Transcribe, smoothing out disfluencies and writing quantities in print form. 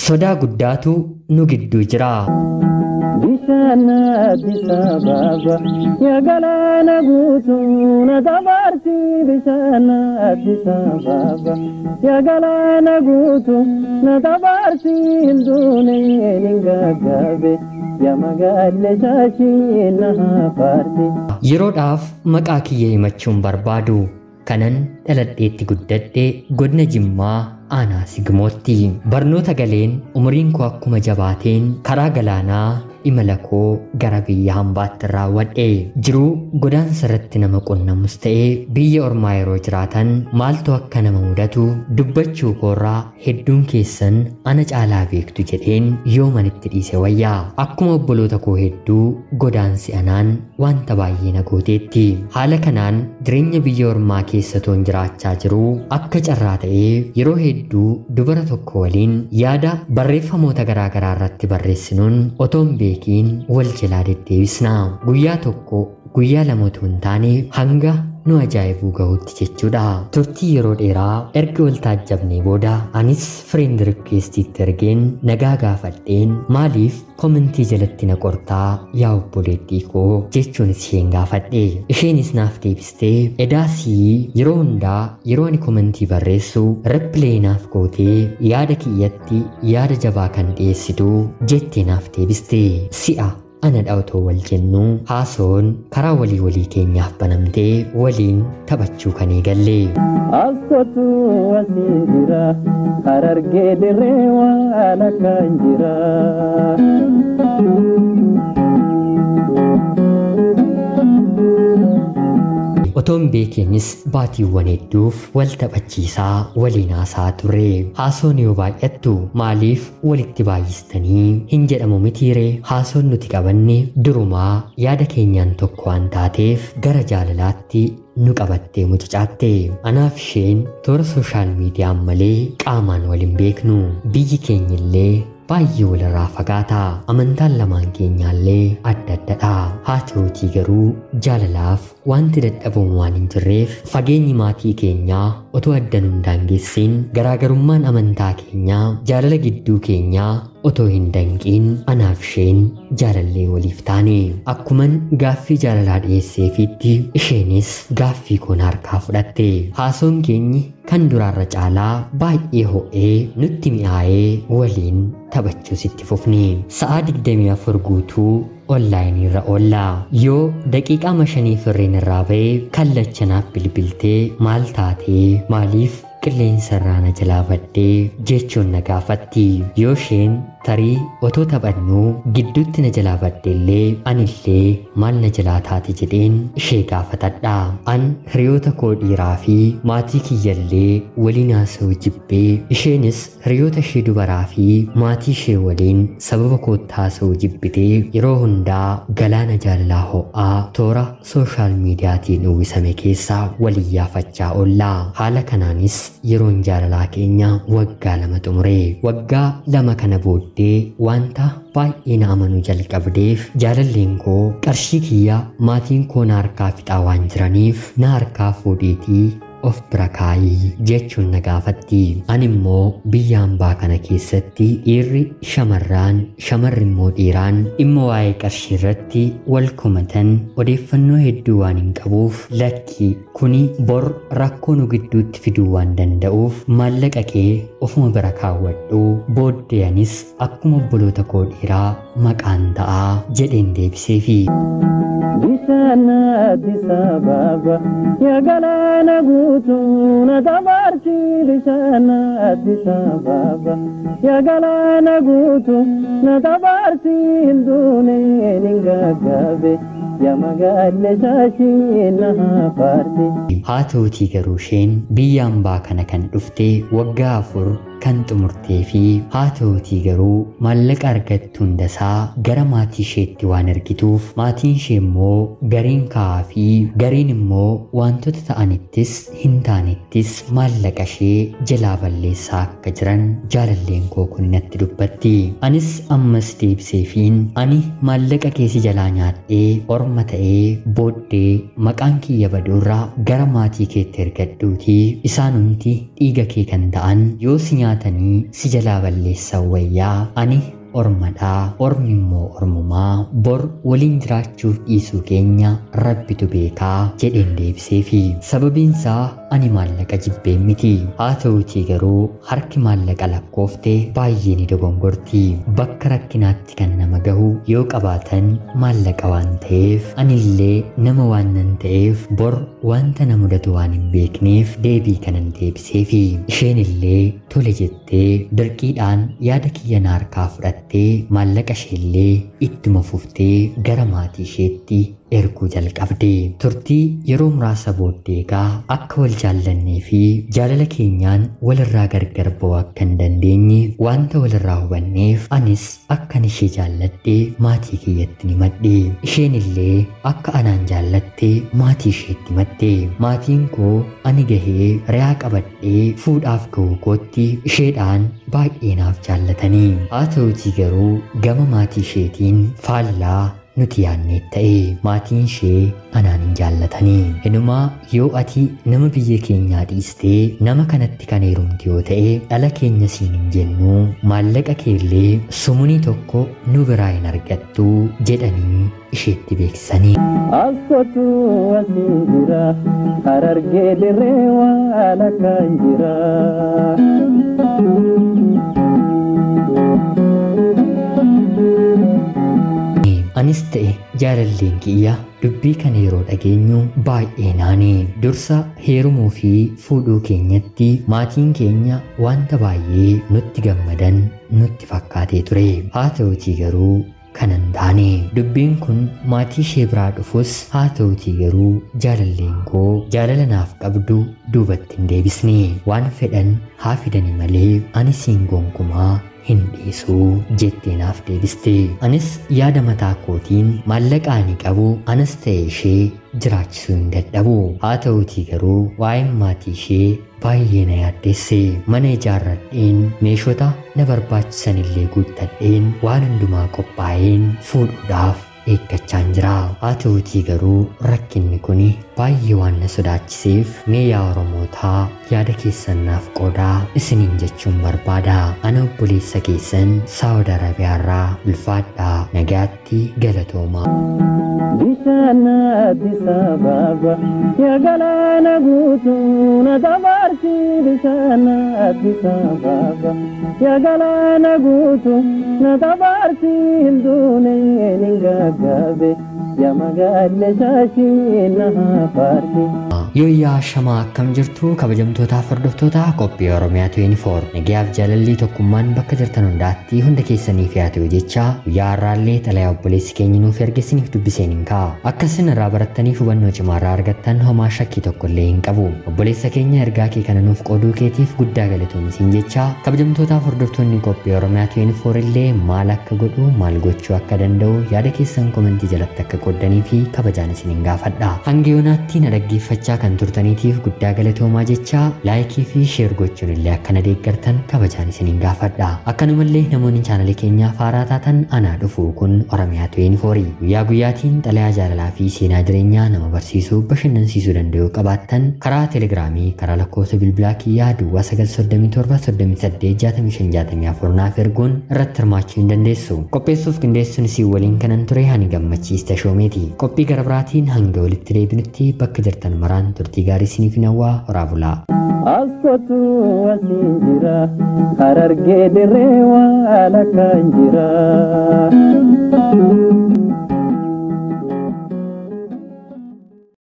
Sodaa guddaatu nu gidduu jira. Bishana bisa baba ya galana gutuna tabarti bishana bisa baba ya galana gutuna tabarti indune ningagabe ya magalle shashina parti. Yeroodhaaf maqaa kiyya himachuun barbaadu kanan dhaladheetti guddadhe godina Jimmaa aanaa Sigmootti. Barnoota galeen umuriin koo akkuma jabaateen karaa galaanaa imala koo gara biyya hambaatti raawwadhe. Jiruu godaansa irratti nama qunnamus ta'ee biyya ormaa yeroo jiraatan maaltu akka nama mudatu dubbachuu koorraa hedduun keessan ana caalaa beektu jedheen yoomanitti dhiise wayyaa. Akkuma obboloota koo hedduu godaansi anaan wanta baay'ee na gooteetti. Haala kanaan jireenya biyya ormaa keessa toon jiraachaa jiruu akka carraa ta'ee yeroo hedduu dubara tokko waliin yaada barreeffamoota garaa garaa irratti barreessinuun otoon beekiin wal jalaa deddeebisna. Guyyaa tokko guyyaa lama otoo hin taane hanga nu ajaa'ibuu gahuutti jechuudha. Turtii yeroo dheeraa erga wal taajjabnee booda anis friend requestiitti ergeen nagaa gaafadheen maaliif komentii jalatti na qortaa yaa obboleettii koo jechuun isheen gaafadhe. Isheenis naaf deebistee edaasii yeroo hundaa yeroo ani komentii barreessu replee naaf gootee yaada kiyyatti yaada jabaa kan dhiyeessitu jettee naaf deebiste. Si'a ana dhautoo wal jennu haasoon karaa walii keenyaaf banamtee waliin taphachuu kan eegalle. Askotu wasinjira harargee dirree waan akkaan jira. Otoon beekeenis baatiiwwan hedduuf wal taphachiisaa waliin haasaa turre. Haasoon yoo baay'attu maaliif walitti baay'istanii hin jedhamu mitiire. Haasoon nuti qabanne durumaa yaada keenyaan tokko waan taateef gara jaalalaatti nu qabattee mucacaatte. Anaaf isheen toora sooshaal miidiyaan malee qaamaan waliin beeknu. Biyyi keenyillee baay'ee walirraa fagaata. Amantaan lamaan keenyaallee adda addadha. Haa ta'uutii garuu jaalalaaf wanti dadhabamu waan hin jirreef fageenyi maatii keenyaa otoo addan hin daangessin garaagarummaan amantaa keenyaa jaalala gidduu keenyaa otoo hin danqiin anaaf isheen jaalallee waliif taane. Akkuman gaaffii jaalalaa dhiyeesseefitti isheenis gaaffii koon harkaa fudhatte. Haasoon keenyi kan duraarra caalaa baay'ee ho'ee nutti mi'aayee waliin taphachuu sitti fufne. Sa'aa 24 guutuu onlaayinii irra oolla. Yoo daqiiqaa 5 firreen irraa ba'ee kallachanaaf bilbiltee maal taatee maaliif qilleensa irraa na jalaa baddee jechuun na gaafatti. Yoo isheen tarii otoo taphannuu gidduutti na jalaa baddeellee anillee maal na jalaa taate jedheen ishee gaafatadha. An hiriyoota koo dhiiraa fi maatii kiyyallee waliin haasa'uu jibbee isheenis hiriyoota ishee dubaraa fi maatii ishee waliin sababa kootti haasa'uu jibbitee yeroo hundaa galaana jaalalaa ho'aa toora sooshaal miidiyaatiin uwwisame keessa waliin yaafachaa oolla. Haala kanaanis yeroon jaalalaa keenya waggaa 2 xumure. Waggaa 2 kana booddee wanta baay'ee na amanuu jalqabdeef jaalalleen koo qarshii kiyya maatiin koo na harkaa fixaa waan jiraniif na harkaa fuudhiitii of bira kaayii jechuun na gaafatti. Ani immoo biyya hambaa kana keessatti dhiirri shamarri immoo dhiiraan dhimma waa'ee qarshii irratti wal komatan odeeffannoo hedduu waan hin qabuuf lakki kuni bor rakkoo nu gidduutti fiduu waan danda'uuf maallaqa kee ofuma bira kaawwadhu booddeeyanis akkuma obboloota koo dhiiraa maqaan ta'aa jedheen deebiseefi. Bishana bisa baba ya galana gutuna tabarti bishana bisa baba ya galana gutuna tabarti indune ningagabe ya magalle shashina parti. Haa ta'uutii garuu isheen biyya hambaa kana kan dhufte waggaa 4 kan xumurtee fi haa ta'uutii garuu maallaqa argattu hundasaa gara maatii isheetti waan ergituuf maatiin ishee immoo gariin kaa'aa fi gariin immoo wantoota ta'anittis hin taanettis maallaqa ishee jalaa balleessaa akka jiran jaalalleen koo kun natti dubbatti. Anis ammas deebiseefiin ani maallaqa keessi jalaa nyaadhee orma ta'ee booddee maqaan kiyya baduurraa gara maatii keetti ergadhuutii isaan hundi dhiiga kee kan ta'an yoo si nyaatanii si jalaa balleessan wayyaa ani ormadhaa ormi immoo ormumaa bor waliin jiraachuuf dhiisuu keenya rabbitu beekaa jedheen deebiseefi sababiinsaa ani maallaqa jibbee miti haa ta'uutii garuu harki maallaqa lakkooftee baay'ee ni dogongorti bakka rakkinaatti kan nama gahu yoo qabaatan maallaqa waan ta'eef anillee nama waan nan ta'eef bor wanta na mudatu waan hin beekneef deebii kanan deebiseefi isheenillee tole jettee dirqiidhaan yaada kiyya na harkaa fudhatte maallaqa isheellee ittuma fuftee gara maatii isheetti erguu jalqabde turtii yeroo muraasa booddeegaa akka wal jaallannee fi jaalala keenyaan walirraa gargar ba'uu akka hin dandeenye wanta walirraa hubanneef anis akkan ishee jaalladhe maatii kiyyatti himadhe isheenillee akka anaan jaallatte maatii isheetti himatte maatiin koo ani gahee riyaa qabadhee fuudhaaf ga'uu kootti isheedhaan baay'ee naaf jaallatanii haa ta'uutii garuu gama maatii isheetiin faallaa nuti yaadne ta'e maatiin ishee anaan hin jaallatanii inumaa yoo ati nama biyya keenyaa dhiistee nama kanatti kan heerumte yoo ta'e dhala keenya siin hin jennu maallaqa keellee sumunii tokko nu biraa hin argattu jedhanii isheetti beeksisanii Askotu asii jira harargee dirree waan akkaan jira anis ta'e jaalalleen kiyya dubbii kana yeroo dhageenyu baay'ee naane dursa heerumuu fi fuudhuu keenyatti maatiin keenya wanta baay'ee nutti gammadan nutti fakkaatee ture haa ta'uutii garuu kanan taane dubbiin kun maatii ishee biraa dhufus haa ta'uutii garuu jaalalleen koo jaalala naaf qabdu duubatti hin deebisne waan fedhan haa fidanii malee ani siin gonkumaa hin dhiisuu jettee naaf deebiste anis yaada mataa kootiin maallaqa ani qabu anas ta'e ishee jiraachisuu hin dadhabu haa ta'uutii garuu waa'een maatii ishee baay'ee na yaaddeesse mana ijaarradheen meeshota na barbaachisan illee guuttadheen waan hundumaa qophaa'een fuudhuudhaaf eeggachaan jira haa ta'uutii garuu rakkinni kun baay'ee waan na sodaachiseef mee yaa oromootaa yaada keessan naaf qoodaa isiniin jechuun barbaada ana obboleessa keessan saawud arabiyaarraa ulfaadhaa nagaatti galatoomaa Bishaan Addis Ababa yaa galaana guutuu na dabarsi bishaan Addis Ababa yaa galaana guutuu na dabarsi hin duuneen hin gaggaabe yaa magaalee shaashii na hafaarti. Yoyyaa shamaa akkam jirtu kabajamtoota hordoftoota qophii Oromiyaa 24 nagaaf jaalalli tokkummaan bakka jirtan hundaatti hunda keessaniif yaatu jecha guyyaa har'aallee xalayaa obboleessi keenya nuuf ergesiniif dubbiseen hin ka'a akkasin irraa barattaniif hubannoo cimaarraa argattan homaa shakkii tokko illee hin qabu obboleessa keenya ergaa kee kana nuuf qooduu keetiif guddaa galatoomi jecha kabajamtoota hordoftoonni qophii Oromiyaa 24 illee maal akka godhu maal gochuu akka danda'u yaada keessan komentii jalatti akka qooddanii fi kabajaan isin gaafadha hanga yoonaatti na dhaggeeffachaa kan turtaniitiif guddaa galatoomaa jecha laayikii fi sheer gochuun illee akkana deeggartan kabajaan isin gaafadha akkanumallee namoonni chaanalii keenyaaf haaraa taatan anaa dhufu kun Oromiyaa 24 guyyaa guyyaatiin xalayaa jaalalaa fi seenaa jireenyaa nama barsiisuu bashannansiisuu danda'u qabaattan karaa teelegiraamii karaa lakkoofsa bilbilaa kiyyaa duwwaa 937 naaf erguun irratti hirmaachuu hin dandeessu qopheessuuf qindeessuun isin waliin kanan ture ani gammachiista shoomeeti qophii gara biraatiin hanga walitti deebinutti bakka jirtan maraan turtii gaarii isiniif hawwaa horaa bulaa. Askotu asii jira harargee dirree waan akkaan jira.